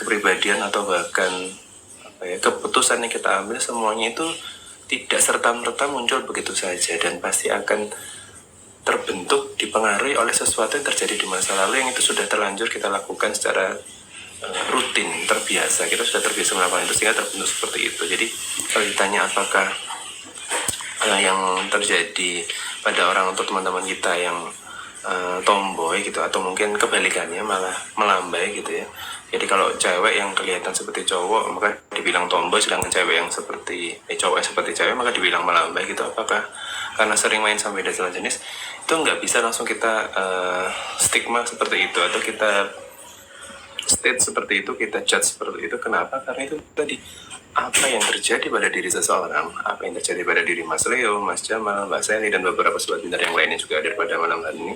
kepribadian atau bahkan keputusan yang kita ambil semuanya itu tidak serta-merta muncul begitu saja dan pasti akan terbentuk dipengaruhi oleh sesuatu yang terjadi di masa lalu yang itu sudah terlanjur kita lakukan secara rutin, terbiasa. Kita sudah terbiasa melakukan itu sehingga terbentuk seperti itu. Jadi kalau ditanya apakah yang terjadi pada orang atau teman-teman kita yang tomboy gitu atau mungkin kebalikannya malah melambai gitu ya. Jadi kalau cewek yang kelihatan seperti cowok maka dibilang tomboy, sedangkan cewek yang seperti cowok seperti cewek maka dibilang melambai gitu. Apakah karena sering main sama beda jenis itu nggak bisa langsung kita stigma seperti itu atau kita state seperti itu, kita judge seperti itu. Kenapa? Karena itu tadi apa yang terjadi pada diri seseorang, apa yang terjadi pada diri Mas Leo, Mas Jamal, Mbak Sally, dan beberapa sobat pintar yang lainnya juga ada pada malam hari ini,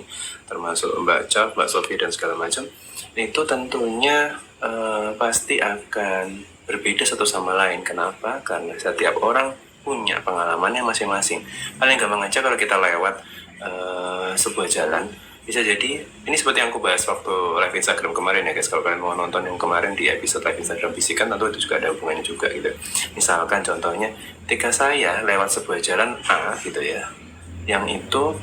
termasuk Mbak Cav, Mbak Sofi, dan segala macam. Itu tentunya pasti akan berbeda satu sama lain. Kenapa? Karena setiap orang punya pengalamannya masing-masing. Paling gampang aja kalau kita lewat sebuah jalan, bisa jadi, ini seperti yang aku bahas waktu live Instagram kemarin ya guys. Kalau kalian mau nonton yang kemarin di episode live Instagram Bisikan, tentu itu juga ada hubungannya juga gitu. Misalkan contohnya, ketika saya lewat sebuah jalan A gitu ya, yang itu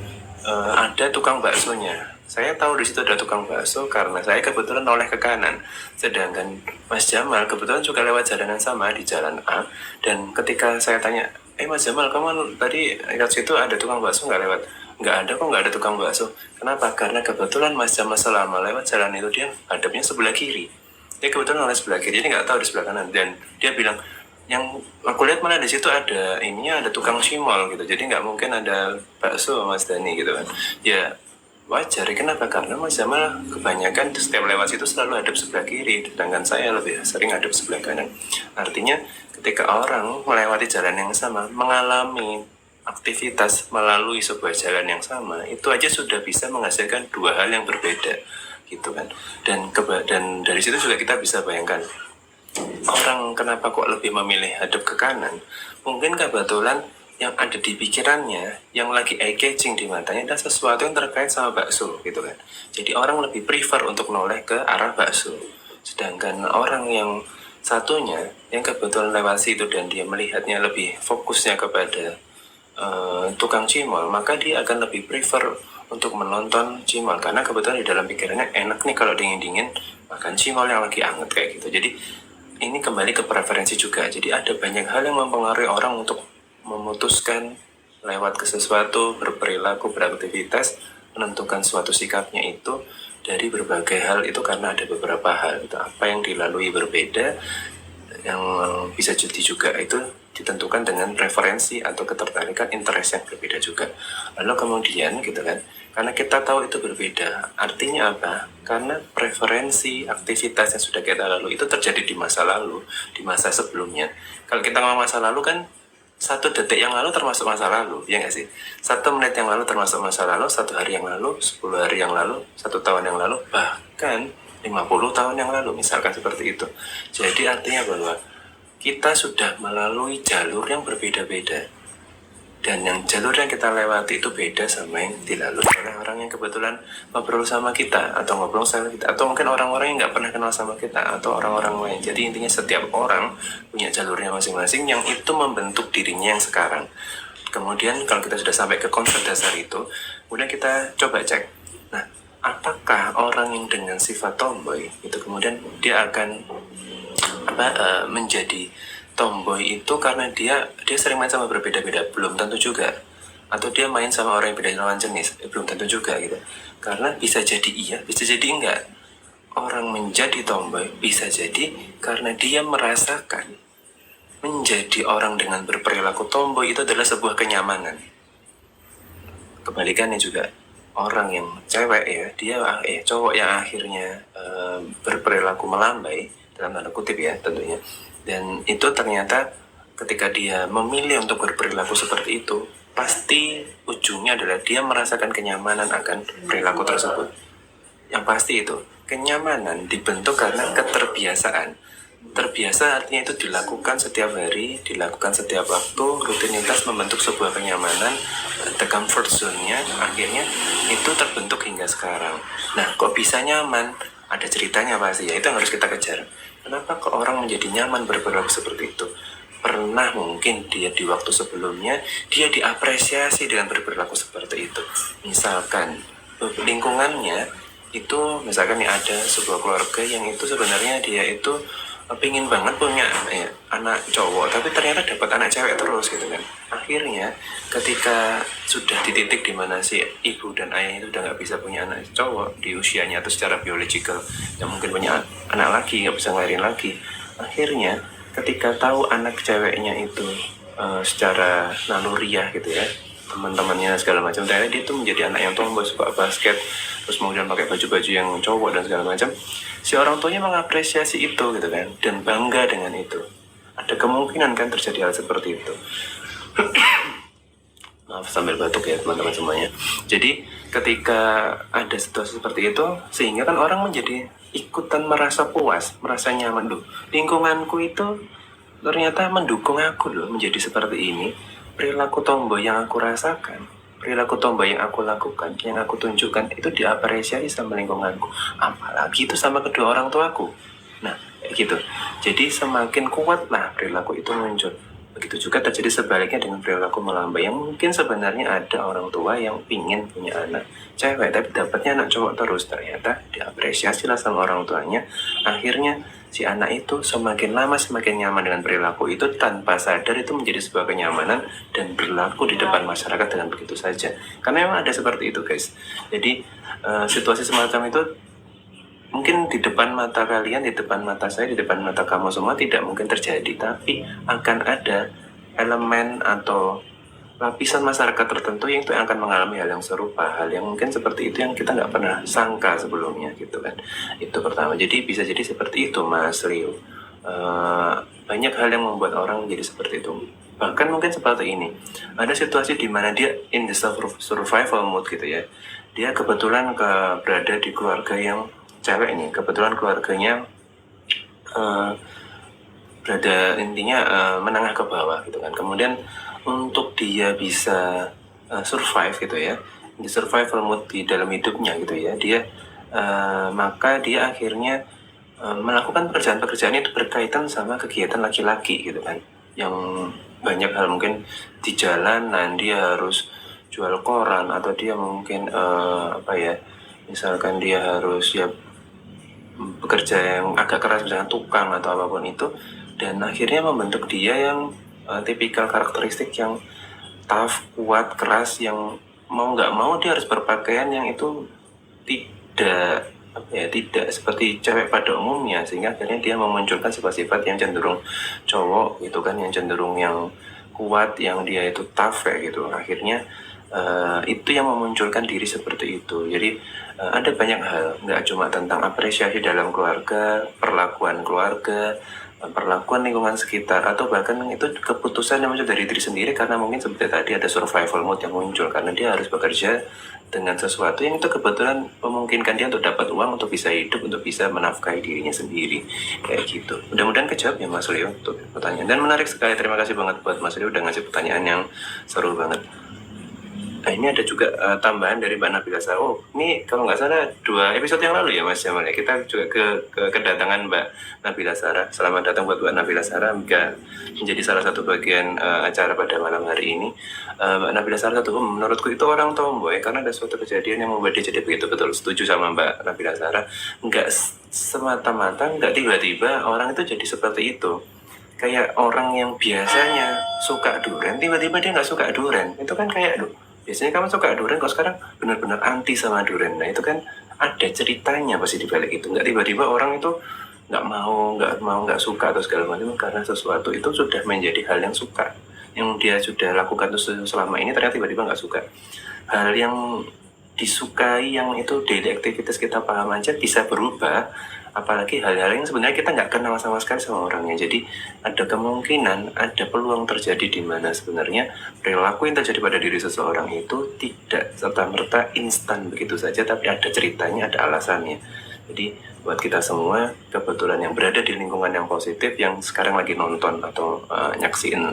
ada tukang baksonya. Saya tahu di situ ada tukang bakso karena saya kebetulan noleh ke kanan. Sedangkan Mas Jamal kebetulan juga lewat jalan yang sama di jalan A. Dan ketika saya tanya, Mas Jamal, kamu tadi lewat situ ada tukang bakso nggak lewat? Nggak ada kok, nggak ada tukang bakso. Kenapa? Karena kebetulan Mas Jamal selama lewat jalan itu dia hadapnya sebelah kiri. Dia kebetulan oleh sebelah kiri, dia nggak tahu di sebelah kanan. Dan dia bilang, yang aku lihat mana di situ ada ininya, ada tukang cimol gitu. Jadi nggak mungkin ada bakso Mas Dani gitu kan. Ya wajar. Kenapa? Karena Mas Jamal kebanyakan setiap lewat situ selalu hadap sebelah kiri, sedangkan saya lebih sering hadap sebelah kanan. Artinya ketika orang melewati jalan yang sama, mengalami aktivitas melalui sebuah jalan yang sama, itu aja sudah bisa menghasilkan dua hal yang berbeda gitu kan. Dan dari situ juga kita bisa bayangkan orang kenapa kok lebih memilih hadap ke kanan. Mungkin kebetulan yang ada di pikirannya, yang lagi eye-catching di matanya adalah sesuatu yang terkait sama bakso gitu kan. Jadi orang lebih prefer untuk noleh ke arah bakso. Sedangkan orang yang satunya yang kebetulan lewat situ dan dia melihatnya lebih fokusnya kepada tukang cimol, maka dia akan lebih prefer untuk menonton cimol karena kebetulan di dalam pikirannya enak nih kalau dingin-dingin makan cimol yang lagi anget kayak gitu. Jadi ini kembali ke preferensi juga. Jadi ada banyak hal yang mempengaruhi orang untuk memutuskan lewat ke sesuatu, berperilaku, beraktivitas, menentukan suatu sikapnya itu dari berbagai hal itu karena ada beberapa hal itu apa yang dilalui berbeda yang bisa jadi juga itu ditentukan dengan preferensi atau ketertarikan interest yang berbeda juga. Lalu kemudian gitu kan, karena kita tahu itu berbeda, artinya apa? Karena preferensi aktivitas yang sudah kita lalui itu terjadi di masa lalu, di masa sebelumnya. Kalau kita ngomong masa lalu kan 1 detik yang lalu termasuk masa lalu, ya nggak sih? 1 menit yang lalu termasuk masa lalu, 1 hari yang lalu, 10 hari yang lalu, 1 tahun yang lalu, bahkan 50 tahun yang lalu, misalkan seperti itu. Jadi artinya bahwa kita sudah melalui jalur yang berbeda-beda. Dan yang jalur yang kita lewati itu beda sama yang dilalui oleh orang yang kebetulan ngobrol sama kita, atau ngobrol sama kita, atau mungkin orang-orang yang nggak pernah kenal sama kita, atau orang-orang lain. Jadi intinya setiap orang punya jalurnya masing-masing yang itu membentuk dirinya yang sekarang. Kemudian kalau kita sudah sampai ke konsep dasar itu, kemudian kita coba cek. Nah, apakah orang yang dengan sifat tomboy itu kemudian dia akan menjadi tomboy itu karena dia sering main sama berbeda-beda? Belum tentu juga. Atau dia main sama orang yang beda lawan jenis? Belum tentu juga gitu. Karena bisa jadi iya, bisa jadi enggak. Orang menjadi tomboy bisa jadi karena dia merasakan menjadi orang dengan berperilaku tomboy itu adalah sebuah kenyamanan. Kebalikannya juga, orang yang cewek ya, dia cowok yang akhirnya berperilaku melambai dalam tanda kutip ya tentunya, dan itu ternyata ketika dia memilih untuk berperilaku seperti itu, pasti ujungnya adalah dia merasakan kenyamanan akan perilaku tersebut. Yang pasti itu kenyamanan dibentuk karena keterbiasaan. Terbiasa artinya itu dilakukan setiap hari, dilakukan setiap waktu, rutinitas membentuk sebuah kenyamanan, the comfort zone-nya akhirnya itu terbentuk hingga sekarang. Nah, kok bisa nyaman? Ada ceritanya pasti ya, itu yang harus kita kejar. Kenapa kok orang menjadi nyaman berperilaku seperti itu? Pernah mungkin dia di waktu sebelumnya dia diapresiasi dengan berperilaku seperti itu. Misalkan lingkungannya itu, misalkan nih ada sebuah keluarga yang itu sebenarnya dia itu pingin banget punya anak cowok, tapi ternyata dapat anak cewek terus gitu kan. Akhirnya ketika sudah di titik dimana si ibu dan ayah itu udah nggak bisa punya anak cowok di usianya atau secara biologikal yang mungkin punya anak lagi, nggak bisa ngelahirin lagi, akhirnya ketika tahu anak ceweknya itu secara naluriah gitu ya, teman-temannya segala macam, ternyata dia tuh menjadi anak yang tomboy, suka basket, terus kemudian pakai baju-baju yang cowok dan segala macam, si orang tuanya mengapresiasi itu gitu kan, dan bangga dengan itu. Ada kemungkinan kan terjadi hal seperti itu. Maaf sambil batuk ya teman-teman semuanya. Jadi ketika ada situasi seperti itu, sehingga kan orang menjadi ikutan merasa puas, merasa nyaman. Loh, lingkunganku itu ternyata mendukung aku loh menjadi seperti ini. Perilaku tomboy yang aku rasakan, perilaku tomboy yang aku lakukan, yang aku tunjukkan itu diapresiasi sama lingkunganku. Apalagi itu sama kedua orang tuaku. Nah, kayak gitu. Jadi semakin kuatlah perilaku itu muncul. Begitu juga terjadi sebaliknya dengan perilaku melambai, yang mungkin sebenarnya ada orang tua yang ingin punya anak cewek tapi dapatnya anak cowok terus, ternyata diapresiasi lah sama orang tuanya. Akhirnya si anak itu semakin lama semakin nyaman dengan perilaku itu, tanpa sadar itu menjadi sebuah kenyamanan dan berlaku di depan masyarakat dengan begitu saja. Karena memang ada seperti itu guys. Jadi situasi semacam itu mungkin di depan mata kalian, di depan mata saya, di depan mata kamu semua tidak mungkin terjadi, tapi akan ada elemen atau lapisan masyarakat tertentu yang itu akan mengalami hal yang serupa, hal yang mungkin seperti itu yang kita nggak pernah sangka sebelumnya gitu kan. Itu pertama. Jadi bisa jadi seperti itu Mas Rio. Banyak hal yang membuat orang menjadi seperti itu. Bahkan mungkin seperti ini, ada situasi di mana dia in the survival mode gitu ya. Dia kebetulan berada di keluarga yang cewek ini, kebetulan keluarganya berada intinya menengah ke bawah gitu kan. Kemudian untuk dia bisa survive gitu ya, di survival mode di dalam hidupnya gitu ya, dia maka dia akhirnya melakukan pekerjaan-pekerjaan itu berkaitan sama kegiatan laki-laki gitu kan, yang banyak hal mungkin di jalanan dia harus jual koran, atau dia mungkin misalkan dia harus ya bekerja yang agak keras, misalkan tukang atau apapun itu, dan akhirnya membentuk dia yang tipikal karakteristik yang tough, kuat, keras, yang mau nggak mau dia harus berpakaian yang itu tidak seperti cewek pada umumnya, sehingga akhirnya dia memunculkan sifat-sifat yang cenderung cowok gitu kan, yang cenderung yang kuat, yang dia itu tough kayak gitu. Akhirnya itu yang memunculkan diri seperti itu. Jadi ada banyak hal, nggak cuma tentang apresiasi dalam keluarga, perlakuan keluarga, perlakuan lingkungan sekitar, atau bahkan itu keputusan yang muncul dari diri sendiri, karena mungkin seperti tadi ada survival mode yang muncul karena dia harus bekerja dengan sesuatu yang itu kebetulan memungkinkan dia untuk dapat uang, untuk bisa hidup, untuk bisa menafkahi dirinya sendiri kayak gitu. Mudah-mudahan kejawab ya Mas Leo untuk pertanyaan, dan menarik sekali. Terima kasih banget buat Mas Leo udah ngasih pertanyaan yang seru banget. Nah ini ada juga tambahan dari Mbak Nabila Sarah. Oh ini kalau nggak salah 2 episode yang lalu ya Mas Jamal ya, kita juga kedatangan Mbak Nabila Sarah. Selamat datang buat Mbak Nabila Sarah, menjadi salah satu bagian acara pada malam hari ini. Mbak Nabila Sarah menurutku itu orang tomboy karena ada suatu kejadian yang membuat dia jadi begitu. Betul, setuju sama Mbak Nabila Sarah. Nggak semata-mata, nggak tiba-tiba orang itu jadi seperti itu. Kayak orang yang biasanya suka durian, tiba-tiba dia nggak suka durian. Itu kan kayak biasanya kamu suka durian, kok sekarang benar-benar anti sama durian. Nah itu kan ada ceritanya pasti di balik itu. Nggak tiba-tiba orang itu nggak suka atau segala macam karena sesuatu itu sudah menjadi hal yang suka, yang dia sudah lakukan tuh selama ini, ternyata tiba-tiba nggak suka. Hal yang disukai, yang itu daily aktivitas kita paham aja bisa berubah, apalagi hal-hal yang sebenarnya kita nggak kenal sama sekali sama orangnya. Jadi ada kemungkinan, ada peluang terjadi di mana sebenarnya perilaku yang terjadi pada diri seseorang itu tidak serta-merta instan begitu saja, tapi ada ceritanya, ada alasannya. Jadi buat kita semua kebetulan yang berada di lingkungan yang positif, yang sekarang lagi nonton atau nyaksiin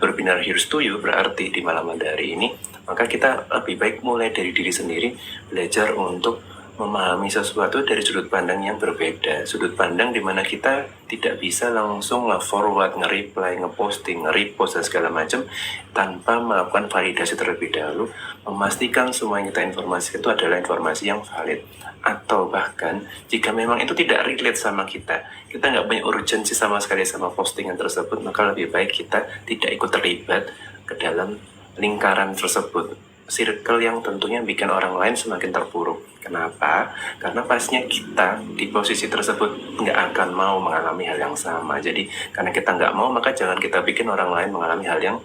Berbinar Here's to You, berarti di malam hari ini, maka kita lebih baik mulai dari diri sendiri, belajar untuk memahami sesuatu dari sudut pandang yang berbeda. Sudut pandang dimana kita tidak bisa langsung nge-forward, nge-reply, nge-posting, nge-repost dan segala macam tanpa melakukan validasi terlebih dahulu, memastikan semua yang kita informasi itu adalah informasi yang valid. Atau bahkan jika memang itu tidak relate sama kita nggak punya urgensi sama sekali sama postingan tersebut, maka lebih baik kita tidak ikut terlibat ke dalam lingkaran tersebut, circle yang tentunya bikin orang lain semakin terpuruk. Kenapa? Karena pastinya kita di posisi tersebut nggak akan mau mengalami hal yang sama. Jadi karena kita nggak mau, maka jangan kita bikin orang lain mengalami hal yang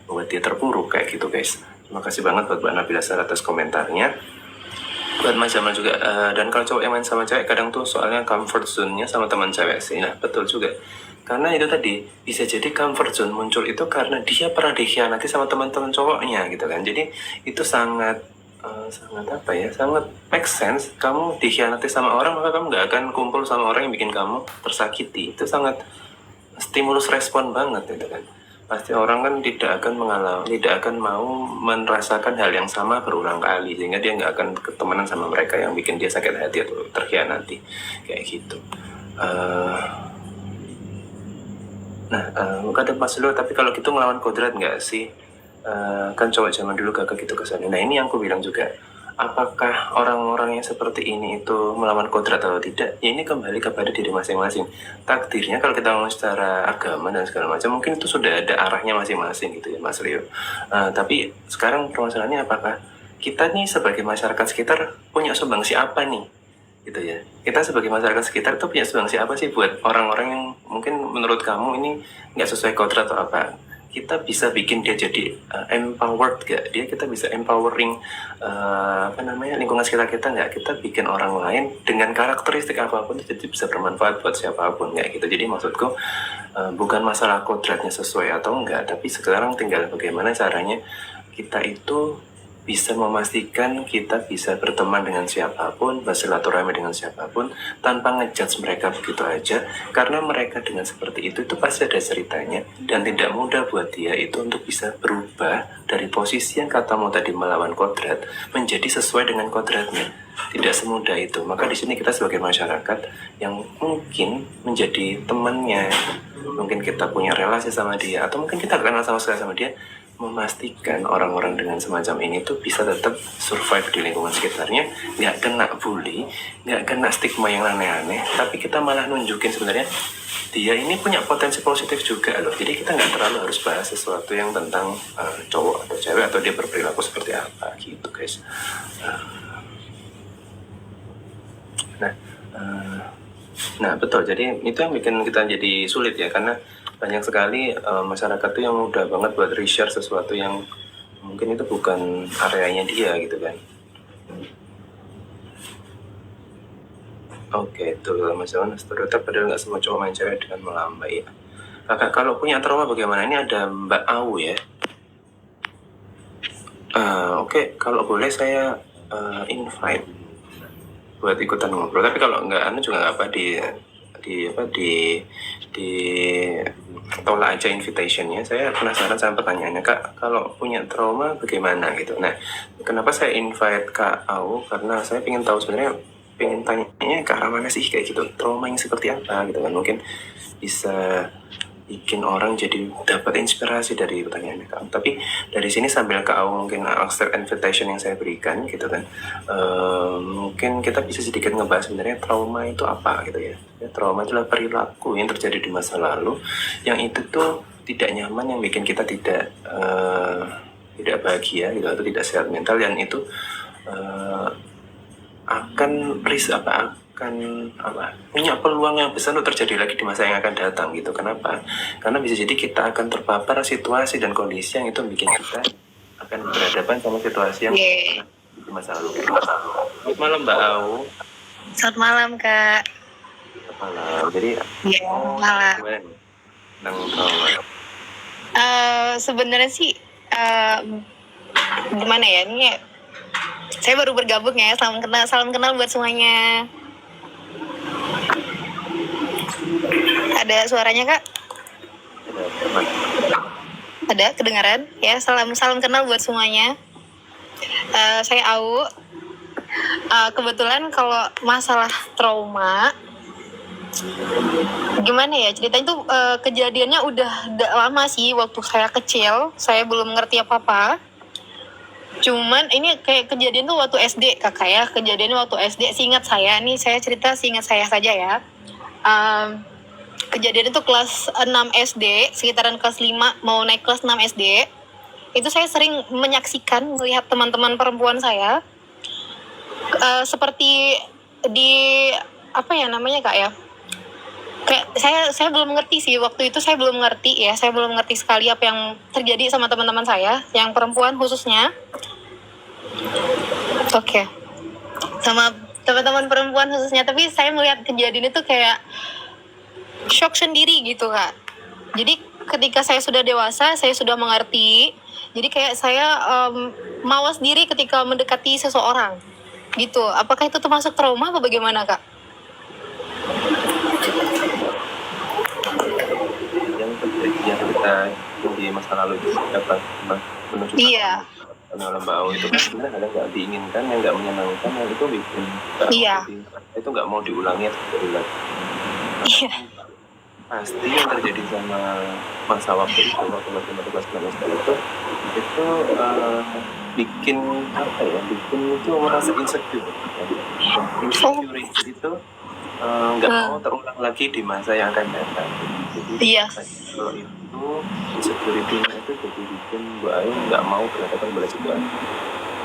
membuat dia terpuruk kayak gitu guys. Terima kasih banget buat Mbak Nabila Sarah atas komentarnya. Buat Mas Jamal juga, dan kalau cowok yang main sama cewek kadang tuh soalnya comfort zone-nya sama teman cewek sih. Nah betul juga, karena itu tadi bisa jadi comfort zone muncul itu karena dia pernah dikhianati sama teman-teman cowoknya gitu kan. Jadi itu sangat sangat apa ya, sangat make sense. Kamu dikhianati sama orang, maka kamu nggak akan kumpul sama orang yang bikin kamu tersakiti. Itu sangat stimulus respon banget gitu kan. Pasti orang kan tidak akan mau merasakan hal yang sama berulang kali, sehingga dia nggak akan ketemanan sama mereka yang bikin dia sakit hati atau terkhianati kayak gitu. Kata Mas Lul, tapi kalau gitu melawan kodrat nggak sih? Kan cowok zaman dulu gak gitu kesannya. Nah ini yang aku bilang juga, apakah orang-orang yang seperti ini itu melawan kodrat atau tidak? Ya ini kembali kepada diri masing-masing. Takdirnya kalau kita ngomong secara agama dan segala macam, mungkin itu sudah ada arahnya masing-masing gitu ya Mas Leo. Tapi sekarang permasalahannya apakah kita nih sebagai masyarakat sekitar punya sumbangsi apa nih? Gitu ya. Kita sebagai masyarakat sekitar tuh punya sumbangsi apa sih buat orang-orang yang mungkin menurut kamu ini nggak sesuai kodrat atau apa? Kita bisa bikin dia jadi empowered gak? Kita bisa empowering lingkungan sekitar kita nggak? Kita bikin orang lain dengan karakteristik apapun itu jadi bisa bermanfaat buat siapapun kayak gitu. Jadi maksudku bukan masalah kodratnya sesuai atau enggak, tapi sekarang tinggal bagaimana caranya kita itu bisa memastikan kita bisa berteman dengan siapapun, bersilaturahmi dengan siapapun, tanpa ngejudge mereka begitu aja, karena mereka dengan seperti itu pasti ada ceritanya, dan tidak mudah buat dia itu untuk bisa berubah dari posisi yang katamu tadi melawan kodrat, menjadi sesuai dengan kodratnya. Tidak semudah itu. Maka di sini kita sebagai masyarakat yang mungkin menjadi temannya, mungkin kita punya relasi sama dia, atau mungkin kita gak kenal sama sekali sama dia, memastikan orang-orang dengan semacam ini tuh bisa tetap survive di lingkungan sekitarnya, nggak kena bully, nggak kena stigma yang aneh-aneh, tapi kita malah nunjukin sebenarnya dia ini punya potensi positif juga loh. Jadi kita nggak terlalu harus bahas sesuatu yang tentang cowok atau cewek atau dia berperilaku seperti apa gitu guys. Nah betul, jadi itu yang bikin kita jadi sulit ya, karena banyak sekali masyarakat tuh yang mudah banget buat reshare sesuatu yang mungkin itu bukan areanya dia gitu kan. Oke, itu Mas Jawan, stereotip padahal nggak semua cowok main cewek dengan melambai ya. Kakak, kalau punya trauma bagaimana? Ini ada Mbak Au ya. Oke, kalau boleh saya invite buat ikutan ngobrol. Tapi kalau nggak, juga nggak apa, di tolak aja invitationnya. Saya penasaran sama pertanyaannya, Kak. Kalau punya trauma bagaimana gitu. Nah, kenapa saya invite Kak Au? Karena saya ingin tahu sebenarnya, pengen tanya ke arah mana sih kayak gitu, trauma yang seperti apa gitu kan, mungkin bisa bikin orang jadi dapat inspirasi dari pertanyaannya Kak. Tapi dari sini sambil Kak Au mungkin accept invitation yang saya berikan gitu kan, mungkin kita bisa sedikit ngebahas sebenarnya trauma itu apa gitu ya. Trauma adalah perilaku yang terjadi di masa lalu yang itu tuh tidak nyaman, yang bikin kita tidak bahagia gitu, atau tidak sehat mental, yang itu akan punya peluang yang besar untuk terjadi lagi di masa yang akan datang gitu. Kenapa? Karena bisa jadi kita akan terpapar situasi dan kondisi yang itu bikin kita akan berhadapan sama situasi yang di masa lalu. Selamat malam Mbak Au. Selamat malam Kak. Selamat malam. Jadi malam. Sebenarnya sih gimana ya, ini saya baru bergabung ya. Salam kenal buat semuanya. Ada suaranya Kak? Ada, kedengaran ya. Salam kenal buat semuanya. Saya Au. Kebetulan kalau masalah trauma, gimana ya ceritanya tuh, kejadiannya udah lama sih, waktu saya kecil, saya belum ngerti apa-apa. Cuman ini kayak kejadian tuh waktu SD kakak ya, kejadiannya waktu SD. Seingat saya nih, saya cerita seingat saya saja ya. Kejadian itu kelas 6 SD, sekitaran kelas 5 mau naik kelas 6 SD. Itu saya sering menyaksikan, melihat teman-teman perempuan saya seperti di apa ya namanya kak ya, kayak saya belum ngerti sih waktu itu, saya belum ngerti sekali apa yang terjadi sama teman-teman saya yang perempuan khususnya. Oke. Sama teman-teman perempuan khususnya, tapi saya melihat kejadian itu kayak shock sendiri gitu kak. Jadi ketika saya sudah dewasa, saya sudah mengerti, jadi kayak saya mawas diri ketika mendekati seseorang gitu. Apakah itu termasuk trauma atau bagaimana kak? Yang terjadi yang kita di masa lalu itu dapat menunjukkan Iya. oleh Mbak Au itu kan sebenarnya ada nggak diinginkan, yang nggak menyenangkan, yang itu bikin Iya. itu nggak mau diulangi atau diulang. Iya. Pasti yang terjadi sama masa waktu itu, waktu kelas 6 itu bikin apa ya, bikin itu merasa insecure ya. Insecurity itu nggak mau terulang lagi di masa yang akan datang. Jadi Iya. kalau itu insecurity-nya itu jadi bikin Mbak Ayu nggak mau berhadapan pada situasi.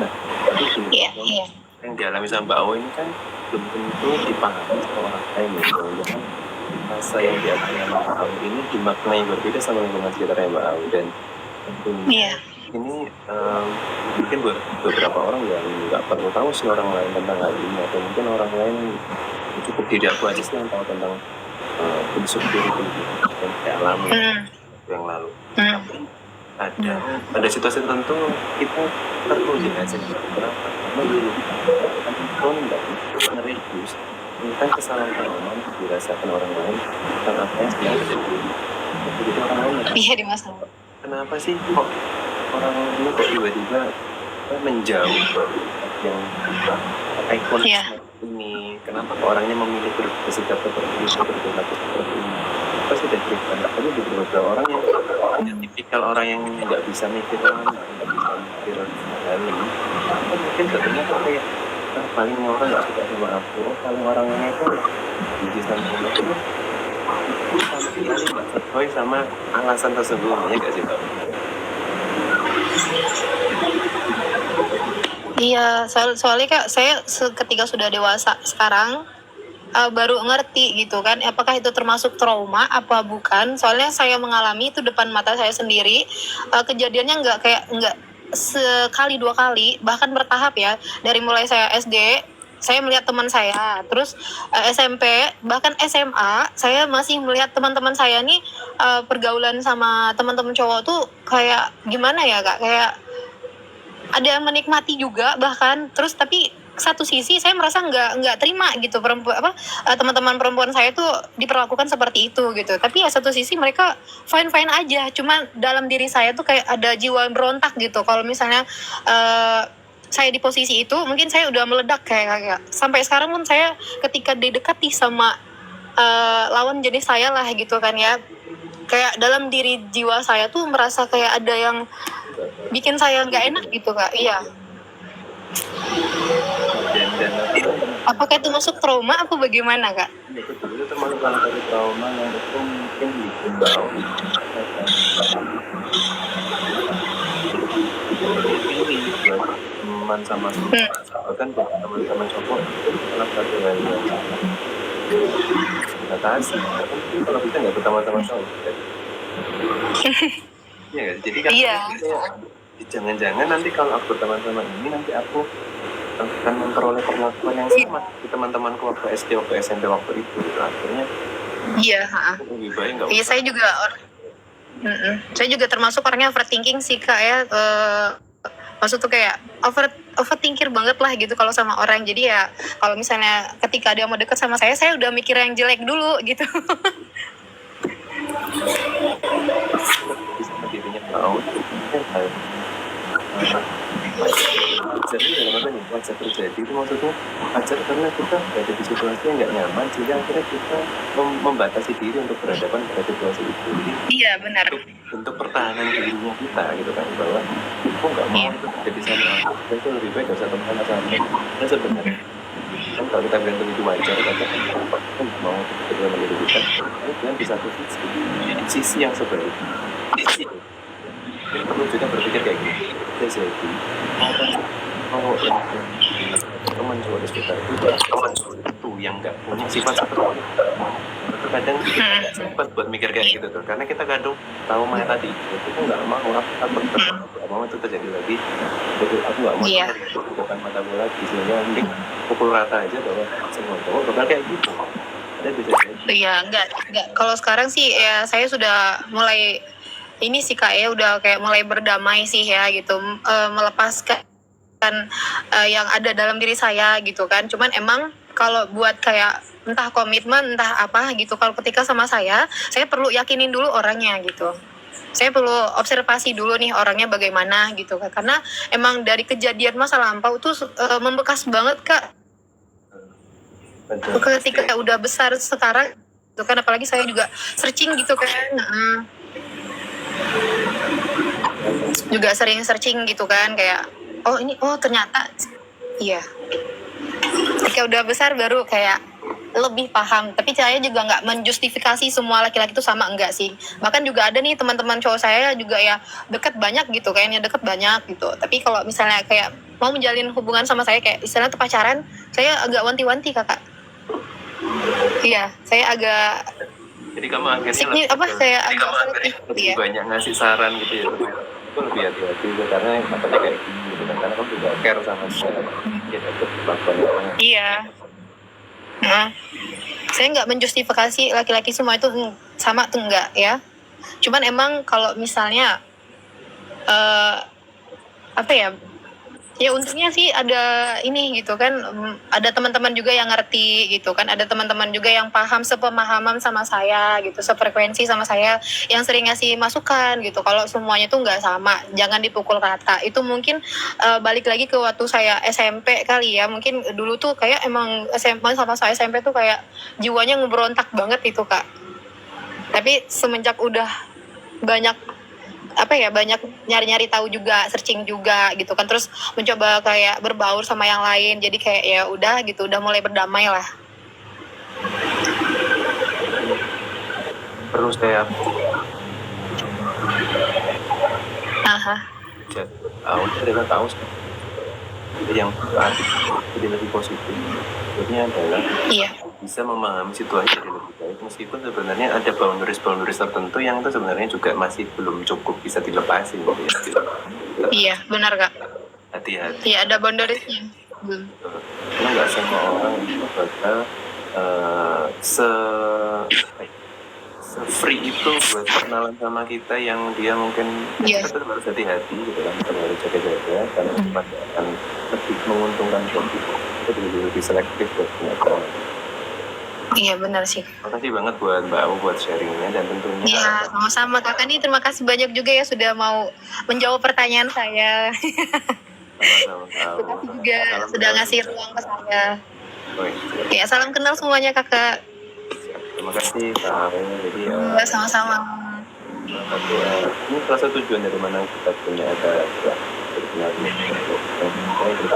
Nah, tapi Iya. Iya. yang dialami sama Mbak Ayu ini kan belum tentu dipahami sama orang lain gitu. Jadi masa yang dialami sama Mbak Ayu ini dimaknai berbeda sama lingkungan sekitarnya Mbak Ayu, dan tentunya ini mungkin buat beberapa orang yang nggak perlu tahu sih orang lain tentang hal ini, atau mungkin orang lain cukup diri aku aja sih yang tahu tentang insecurity yang saya alami yang lalu. Tapi ada situasi tertentu kita perlu diajak berapa karena dulu pun nggak mereduce tentang kesalahan orang dirasakan orang lain tentang apa yang sedang terjadi. Jadi orang lain Iya di masa lalu. kenapa sih kok orang ini kok tiba-tiba menjauh yang ikonik ini, kenapa kok orangnya memilih bersikap seperti itu, berperilaku seperti ini? Pasti ada cerita, tapi ada beberapa orang yang tipikal orang yang nggak bisa mikir lama, nggak bisa mikir hal ini, mungkin katanya kok kayak paling orang nggak suka sama aku, paling orangnya itu benci sama aku, itu sama sekali nggak sesuai sama alasan tersebut, ya nggak sih Pak? Iya, soalnya kak, saya ketika sudah dewasa sekarang baru ngerti gitu kan, apakah itu termasuk trauma apa bukan. Soalnya saya mengalami itu depan mata saya sendiri, kejadiannya nggak sekali dua kali, bahkan bertahap ya. Dari mulai saya SD, saya melihat teman saya, terus SMP, bahkan SMA, saya masih melihat teman-teman saya nih pergaulan sama teman-teman cowok tuh kayak gimana ya kak, kayak ada yang menikmati juga bahkan. Terus tapi satu sisi saya merasa nggak terima gitu, teman-teman perempuan saya tuh diperlakukan seperti itu gitu. Tapi ya satu sisi mereka fine fine aja, cuma dalam diri saya tuh kayak ada jiwa berontak gitu. Kalau misalnya saya di posisi itu, mungkin saya udah meledak kayak sampai sekarang pun saya ketika didekati sama lawan jenis saya lah gitu kan ya, kayak dalam diri jiwa saya tuh merasa kayak ada yang bikin saya nggak enak gitu kak. Iya. Dan Apakah itu masuk trauma apa bagaimana kak? itu termasuk salah satu trauma yang itu mungkin bikin bau teman sama bahkan buat teman-teman cowok salah satu hal yang kita kasih. Tapi kalau kita nggak berteman sama cowok ya nggak? Jadi kan jangan-jangan nanti kalau aku berteman sama ini, nanti aku akan memperoleh perlakuan yang sama di teman-temanku waktu SD, waktu SMP, waktu itu gitu. Akhirnya lebih baik nggak usah. Iya, saya juga termasuk orangnya overthinking sih kak ya. Maksud tuh kayak overthinker banget lah gitu kalau sama orang. Jadi ya kalau misalnya ketika dia mau deket sama saya udah mikir yang jelek dulu gitu. Bisa dirinya mau wajar itu dalam apa nih, wajar terjadi itu maksudnya wajar karena kita berada di situasi yang nggak nyaman sehingga akhirnya kita membatasi diri untuk berhadapan pada situasi itu. Jadi Iya benar. untuk pertahanan dirinya kita gitu kan, bahwa aku nggak mau itu terjadi sama aku, itu lebih baik gak usah teman sama aku. Nah sebenarnya kan kalau kita bilang itu wajar kan aku nggak mau itu terjadi sama diri kita, kemudian di satu sisi yang sebaliknya sisi ini perlu juga berpikir kayak gini. Bisa jadi mau teman cowok di sekitar itu yang nggak punya sifat seperti itu. Kadang kita nggak sempat buat mikir kayak gitu tuh, karena kita kadang tahu Maya tadi kita nggak mau, aku takut nggak mau itu terjadi lagi. Jadi aku nggak mau bukan mata bola di sini, mending pukul rata aja bahwa semua cowok bakal kayak gitu. Ada bisa jadi. Iya, enggak. Kalau sekarang sih ya saya sudah mulai ini sih Kak ya, udah kayak mulai berdamai sih ya gitu, melepaskan yang ada dalam diri saya gitu kan. Cuman emang kalau buat kayak entah komitmen entah apa gitu, kalau ketika sama saya perlu yakinin dulu orangnya gitu. Saya perlu observasi dulu nih orangnya bagaimana gitu kan. Karena emang dari kejadian masa lampau tuh membekas banget Kak. Ketika udah besar sekarang itu kan, apalagi saya juga searching gitu kan. Juga sering searching gitu kan, kayak oh ternyata iya. Ketika udah besar baru kayak lebih paham. Tapi saya juga nggak menjustifikasi semua laki-laki itu sama, enggak sih. Bahkan juga ada nih teman-teman cowok saya juga ya deket banyak gitu, kayaknya deket banyak gitu. Tapi kalau misalnya kayak mau menjalin hubungan sama saya kayak istilahnya pacaran, saya agak wanti-wanti Kakak. Iya, saya agak. Jadi kamu akhirnya lebih banyak ngasih saran gitu ya, itu lebih hati-hati gitu, karena katanya kayak gini gitu kan, karena kamu juga care sama dia, dia dapat lakukan. Iya. Saya nggak menjustifikasi laki-laki semua itu sama tuh enggak ya. Cuman emang kalau misalnya apa ya? Ya untungnya sih ada ini gitu kan, ada teman-teman juga yang ngerti gitu kan, ada teman-teman juga yang paham sepemahaman sama saya gitu, sefrekuensi sama saya, yang sering ngasih masukan gitu. Kalau semuanya tuh nggak sama, jangan dipukul rata. Itu mungkin balik lagi ke waktu saya SMP kali ya, mungkin dulu tuh kayak emang SMP sama saya SMP tuh kayak jiwanya ngeberontak banget itu Kak. Tapi semenjak udah banyak banyak nyari-nyari tahu juga, searching juga gitu kan, terus mencoba kayak berbaur sama yang lain, jadi kayak ya udah gitu, udah mulai berdamai lah. Perlu saya kita tahu yang jadi lebih positif, sebetulnya adalah bisa memahami situasi jadi lebih baik, meskipun sebenarnya ada boundaries tertentu yang itu sebenarnya juga masih belum cukup bisa dilepasin gitu ya. Iya benar Kak, hati-hati. Iya ada boundariesnya. Karena nggak semua orang itu bakal free itu buat kenalan sama kita, yang dia mungkin kita tetap harus hati-hati gitu kan, kita harus jaga-jaga karena pasti akan lebih menguntungkan buat kita. Kita lebih selektif buat penyataan. Iya benar sih. Makasih banget buat Mbak Au buat sharingnya, dan tentunya. Iya sama-sama Kakak nih, terima kasih banyak juga ya sudah mau menjawab pertanyaan saya. Sama-sama. Terima kasih juga sudah ngasih ruang ke saya. Ya, salam kenal semuanya Kakak. Terima kasih Kak. Jadi sama-sama. Ini salah satu tujuan dari mana kita punya ada kita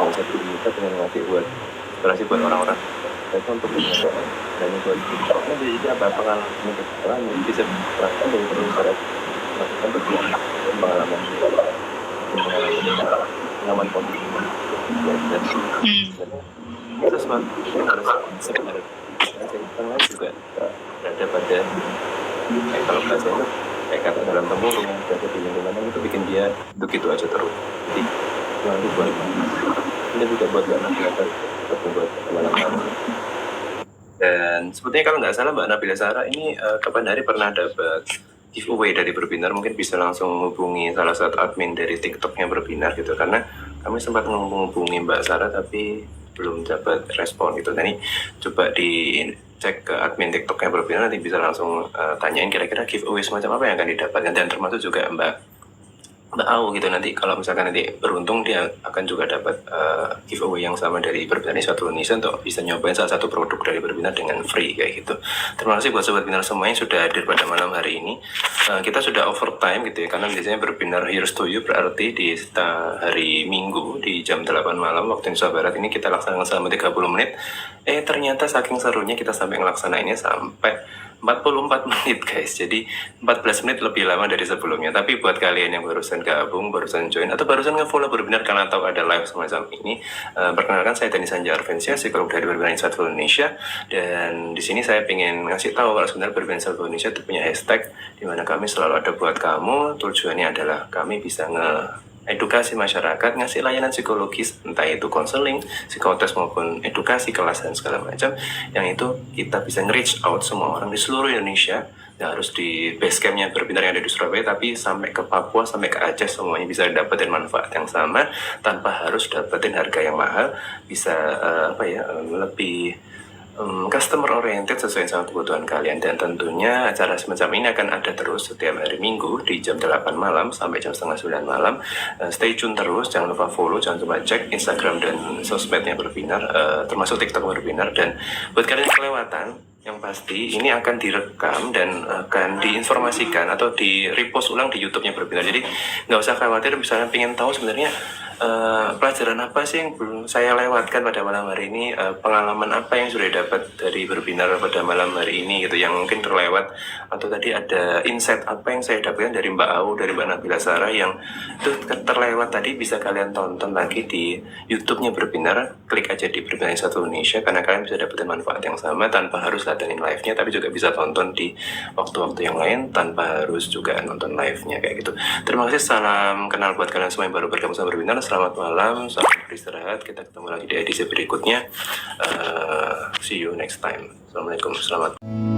bisa kita dengan ngasih buat inspirasi buat orang-orang, itu untuk menyampaikan dan buat kita. Jadi apa pengalaman kita yang bisa diterapkan dari berbagai melakukan pengalaman positif dan sesuatu yang harus sebenarnya orang lain juga berada pada kalau bahasa itu kayak kata dalam temurung, berada di lingkungan itu bikin dia begitu aja terus. Jadi itu buat ini juga buat buat teman-teman. Dan sebetulnya kalau nggak salah Mbak Nabila Sarah ini kapan hari pernah dapat giveaway dari Berbinar, mungkin bisa langsung menghubungi salah satu admin dari TikToknya Berbinar gitu, karena kami sempat menghubungi Mbak Sarah tapi belum dapat respon gitu. Nah ini coba dicek ke admin TikToknya Berbinar, nanti bisa langsung tanyain kira-kira giveaway semacam apa yang akan didapatkan, dan termasuk juga Mbak Mbak Au gitu. Nanti kalau misalkan nanti beruntung dia akan juga dapat giveaway yang sama dari Berbinar Suatu Indonesia untuk bisa nyobain salah satu produk dari Berbinar dengan free kayak gitu. Terima kasih buat Sobat Binar semua yang sudah hadir pada malam hari ini. Kita sudah overtime gitu ya, karena biasanya Berbinar Here's to You berarti di hari Minggu di jam 8 malam waktu Indonesia Barat ini kita laksanakan selama 30 menit. Ternyata saking serunya kita sampai ngelaksanainnya sampai 44 menit guys, jadi 14 menit lebih lama dari sebelumnya. Tapi buat kalian yang barusan gabung, barusan join, atau barusan nge-follow Berbinar karena tahu ada live semacam ini, perkenalkan saya Dani Sanja Arvensia, psikolog dari Berbinar Suatu Indonesia. Dan di sini saya ingin ngasih tahu kalau sebenarnya Berbinar Suatu Indonesia itu punya hashtag di mana kami selalu ada buat kamu. Tujuannya adalah kami bisa edukasi masyarakat, ngasih layanan psikologis, entah itu konseling, psikotes maupun edukasi kelas dan segala macam, yang itu kita bisa nge-reach out semua orang di seluruh Indonesia. Nggak harus di base campnya Berbinar yang ada di Surabaya, tapi sampai ke Papua, sampai ke Aceh, semuanya bisa dapetin manfaat yang sama tanpa harus dapetin harga yang mahal, bisa lebih customer oriented sesuai sama kebutuhan kalian. Dan tentunya acara semacam ini akan ada terus setiap hari Minggu di jam 8 malam sampai jam setengah 9 malam. Stay tune terus, jangan lupa follow, jangan lupa cek Instagram dan sosmednya Berbinar, termasuk TikTok Berbinar. Dan buat kalian yang kelewatan, yang pasti ini akan direkam dan akan diinformasikan atau di repost ulang di YouTube-nya Berbinar. Jadi nggak usah khawatir, misalnya pengen tahu sebenarnya pelajaran apa sih yang belum saya lewatkan pada malam hari ini, pengalaman apa yang sudah dapat dari Berbinar pada malam hari ini gitu, yang mungkin terlewat, atau tadi ada insight apa yang saya dapatkan dari Mbak Au, dari Mbak Nabila Sarah yang itu terlewat tadi, bisa kalian tonton lagi di YouTube-nya Berbinar. Klik aja di Berbinar Satu Indonesia karena kalian bisa dapetin manfaat yang sama tanpa harus datengin live-nya, tapi juga bisa tonton di waktu-waktu yang lain tanpa harus juga nonton live-nya kayak gitu. Terima kasih, salam kenal buat kalian semua yang baru bergabung sama Berbinar. Selamat malam, selamat beristirahat. Kita ketemu lagi di edisi berikutnya. See you next time. Assalamualaikum, selamat.